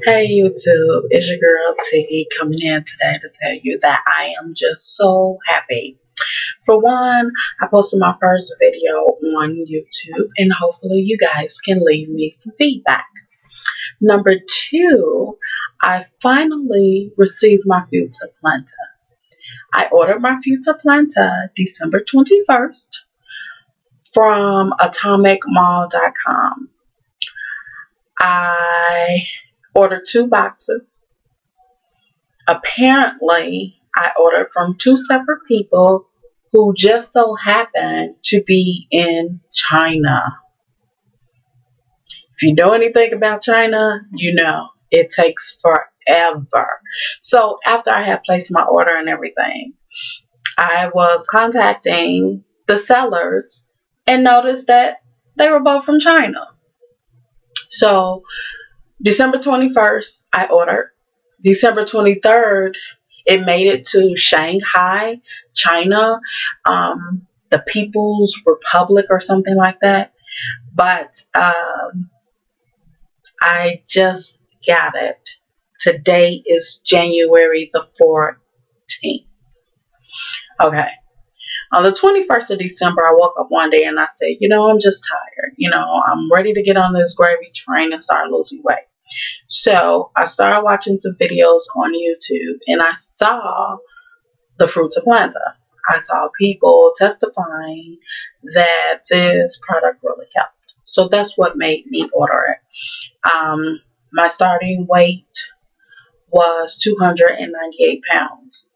Hey YouTube, it's your girl Tiggy coming in today to tell you that I am just so happy. For one, I posted my first video on YouTube and hopefully you guys can leave me some feedback. Number two, I finally received my Fruta Planta. I ordered my Fruta Planta December 21st from atomicmall.com. I ordered 2 boxes. Apparently, I ordered from 2 separate people who just so happened to be in China. If you know anything about China, you know it takes forever. So after I had placed my order and everything, I was contacting the sellers and noticed that they were both from China. So December 21st, I ordered. December 23rd, it made it to Shanghai, China, the People's Republic or something like that. But I just got it. Today is January the 14th. Okay. On the 21st of December, I woke up one day and I said, I'm just tired. I'm ready to get on this gravy train and start losing weight. So I started watching some videos on YouTube and I saw the Fruta Planta. I saw people testifying that this product really helped. So that's what made me order it. My starting weight was 298 pounds.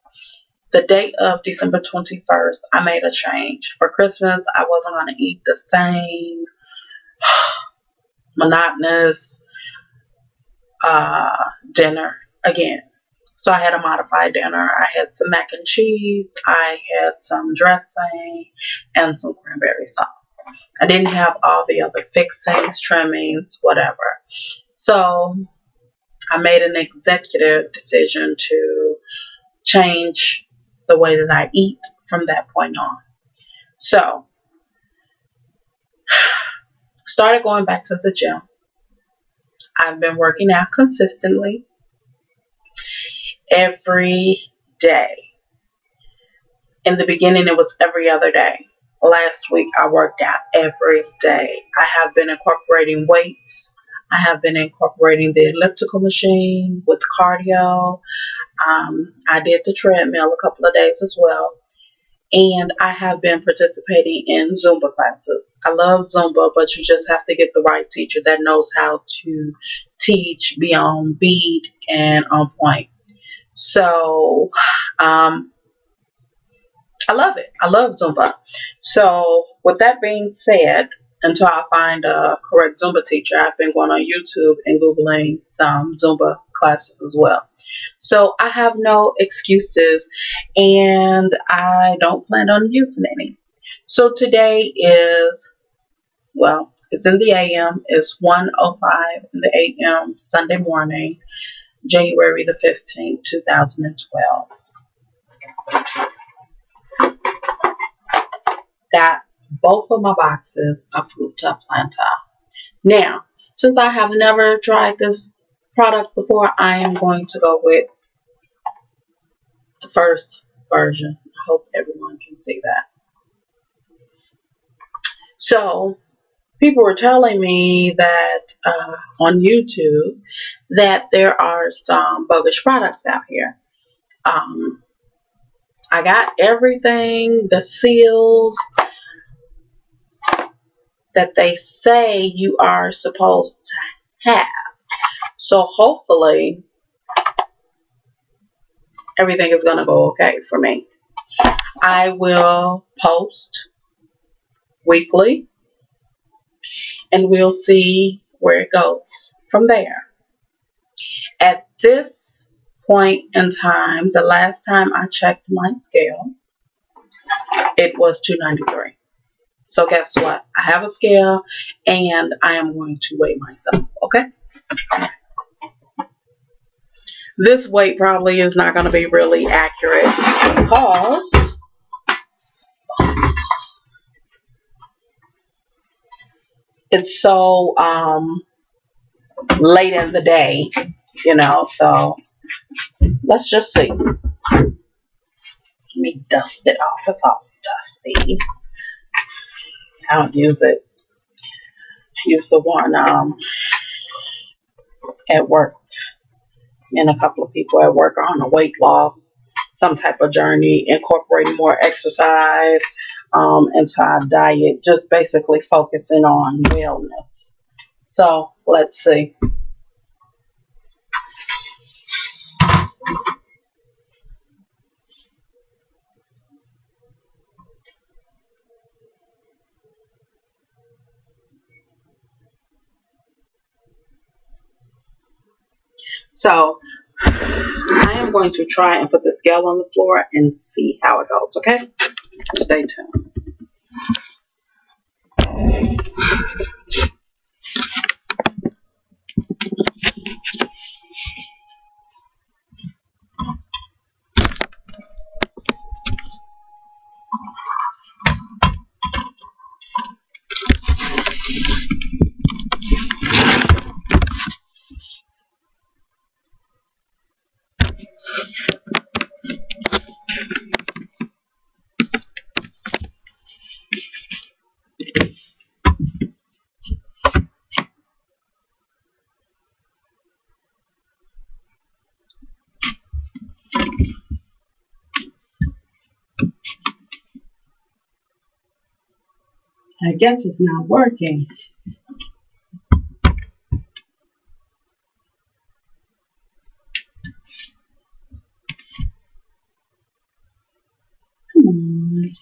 The date of December 21st, I made a change. For Christmas, I wasn't going to eat the same monotonous dinner again. So I had a modified dinner. I had some mac and cheese. I had some dressing and some cranberry sauce. I didn't have all the other fixings, trimmings, whatever. So I made an executive decision to change the way that I eat from that point on. So, started going back to the gym. I've been working out consistently every day. In the beginning, it was every other day. Last week, I worked out every day. I have been incorporating weights. I have been incorporating the elliptical machine with cardio. I did the treadmill a couple of days as well. And I have been participating in Zumba classes. I love Zumba, but you just have to get the right teacher that knows how to teach, be on beat, and on point. So, I love it. I love Zumba. So, with that being said, until I find a correct Zumba teacher, I've been going on YouTube and Googling some Zumba classes as well. So I have no excuses and I don't plan on using any. So today is, well, it's in the AM. It's 1:05 in the AM Sunday morning, January the 15th, 2012. Got both of my boxes of Fruta Planta. Now, since I have never tried this product before, I am going to go with the first version. I hope everyone can see that. So, people were telling me that on YouTube that there are some bogus products out here. I got everything, the seals that they say you are supposed to have. So hopefully everything is going to go okay for me. I will post weekly and we'll see where it goes from there. At this point in time, the last time I checked my scale, it was 293. So guess what? I have a scale and I am going to weigh myself, okay? This weight probably is not going to be really accurate because it's so late in the day you know, so let's just see. Let me dust it off. It's all dusty. I don't use it. I use the one at work. And a couple of people at work are on a weight loss, some type of journey, incorporating more exercise into our diet, just basically focusing on wellness. So let's see. So I am going to try and put the scale on the floor and see how it goes, okay? Stay tuned. I guess it's not working. Come on.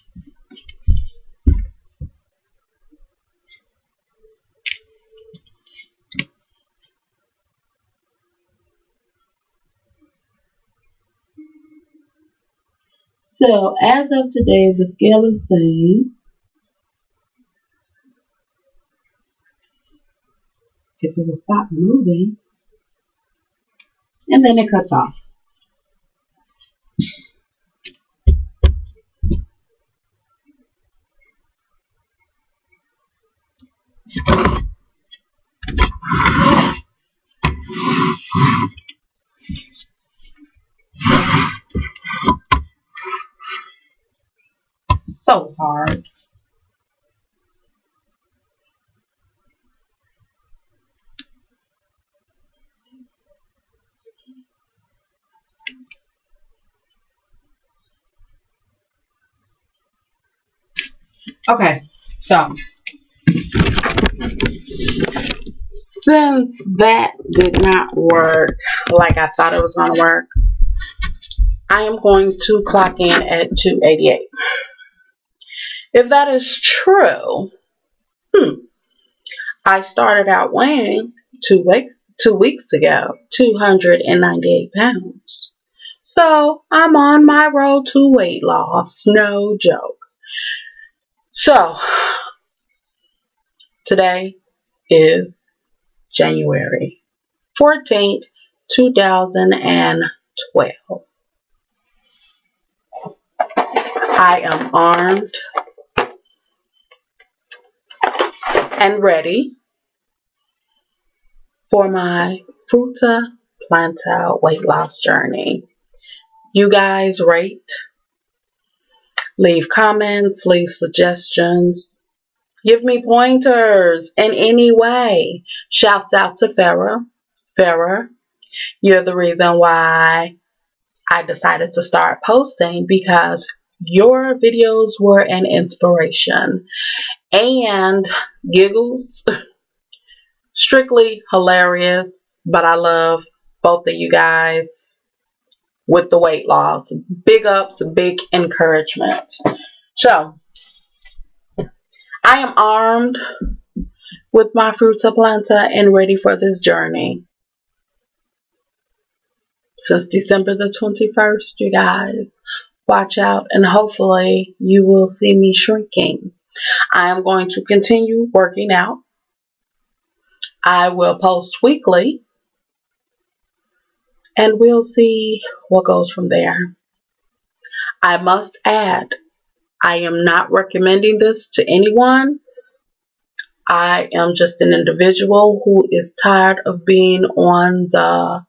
So as of today, the scale is saying if it will stop moving, and then it cuts off. So hard. Okay, so since that did not work like I thought it was going to work, I am going to clock in at 288. If that is true, I started out weighing 2 weeks ago 298 pounds. So I'm on my road to weight loss, no joke. So today is January 14th, 2012. I am armed and ready for my Fruta Planta weight loss journey. You guys rate, leave comments, leave suggestions, give me pointers in any way. Shouts out to Farrah. Farrah, you're the reason why I decided to start posting, because your videos were an inspiration. And giggles, strictly hilarious, but I love both of you guys with the weight loss. Big ups, big encouragement. So, I am armed with my Fruta Planta and ready for this journey. Since December the 21st, you guys, watch out, and hopefully you will see me shrinking. I am going to continue working out. I will post weekly, and we'll see what goes from there. I must add, I am not recommending this to anyone. I am just an individual who is tired of being on the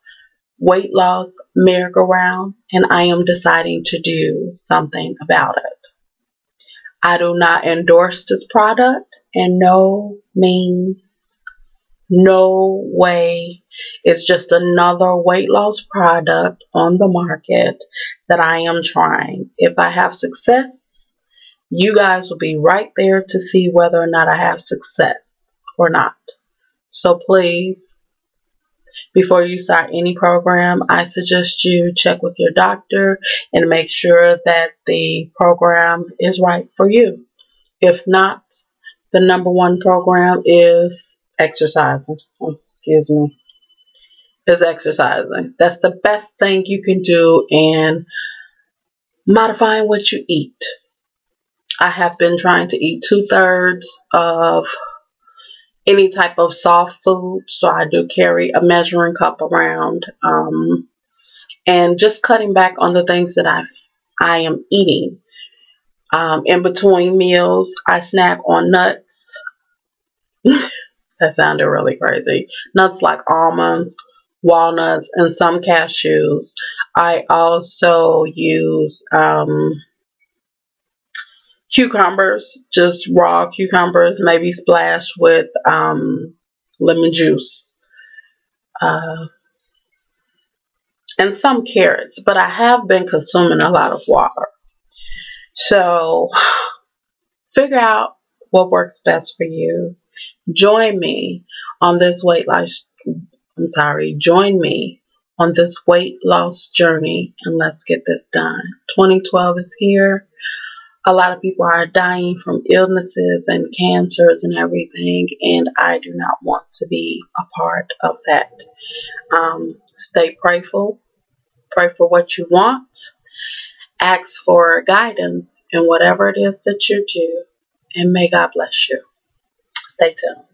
weight loss merry-go-round, and I am deciding to do something about it. I do not endorse this product, and no means, no way. It's just another weight loss product on the market that I am trying. If I have success, you guys will be right there to see whether or not I have success or not. So please, before you start any program, I suggest you check with your doctor and make sure that the program is right for you. If not, the number one program is exercising. Oh, excuse me. Is exercising. That's the best thing you can do in modifying what you eat. I have been trying to eat 2/3 of any type of soft food, so I do carry a measuring cup around, and just cutting back on the things that I am eating. In between meals, I snack on nuts. That sounded really crazy. Nuts like almonds, walnuts, and some cashews. I also use cucumbers, just raw cucumbers, maybe splashed with lemon juice. And some carrots, but I have been consuming a lot of water. So figure out what works best for you. Join me on this join me on this weight loss journey, and let's get this done. 2012 is here. A lot of people are dying from illnesses and cancers and everything, and I do not want to be a part of that. Stay prayerful. Pray for what you want. Ask for guidance in whatever it is that you do, and may God bless you. Stay tuned.